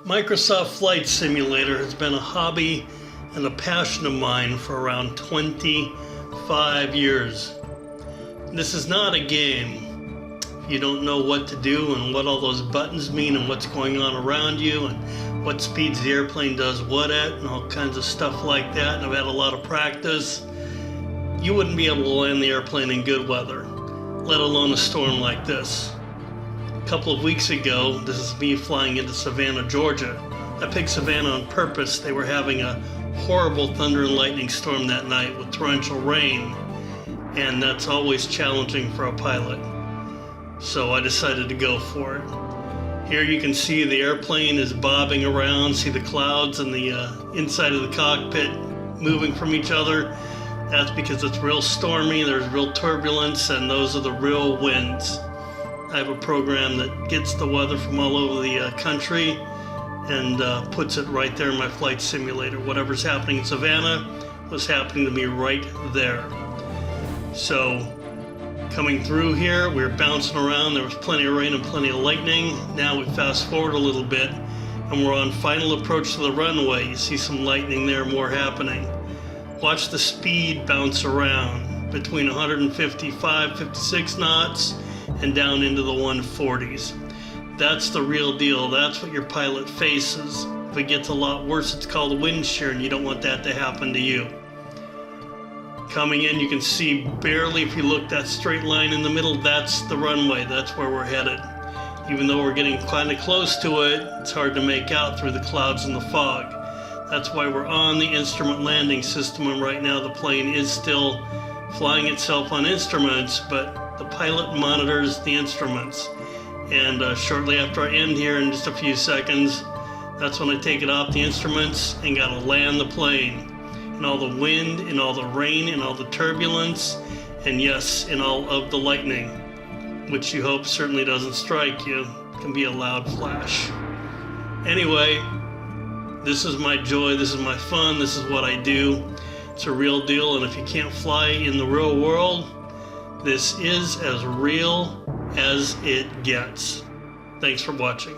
Microsoft Flight Simulator has been a hobby and a passion of mine for around 25 years. This is not a game. If you don't know what to do and what all those buttons mean and what's going on around you and what speeds the airplane does what at and all kinds of stuff like that, and I've had a lot of practice, you wouldn't be able to land the airplane in good weather, let alone a storm like this. A couple of weeks ago, this is me flying into Savannah, Georgia. I picked Savannah on purpose. They were having a horrible thunder and lightning storm that night with torrential rain, and that's always challenging for a pilot. So I decided to go for it. Here you can see the airplane is bobbing around, see the clouds and the inside of the cockpit moving from each other. That's because it's real stormy, there's real turbulence, and those are the real winds. I have a program that gets the weather from all over the country and puts it right there in my flight simulator. Whatever's happening in Savannah was happening to me right there. So coming through here, we were bouncing around. There was plenty of rain and plenty of lightning. Now we fast forward a little bit and we're on final approach to the runway. You see some lightning there, more happening. Watch the speed bounce around between 155, 56 knots and down into the 140s. That's the real deal. That's what your pilot faces. If it gets a lot worse, it's called wind shear, and you don't want that to happen to you. Coming in, you can see barely, if you look, that straight line in the middle, that's the runway. That's where we're headed. Even though we're getting kind of close to it, it's hard to make out through the clouds and the fog. That's why we're on the instrument landing system, and right now the plane is still flying itself on instruments, but the pilot monitors the instruments. And shortly after I end here in just a few seconds, that's when I take it off the instruments and gotta land the plane. In all the wind, in all the rain, in all the turbulence, and yes, in all of the lightning, which you hope certainly doesn't strike you. It can be a loud flash. Anyway, this is my joy, this is my fun, this is what I do. It's a real deal, and if you can't fly in the real world, this is as real as it gets. Thanks for watching.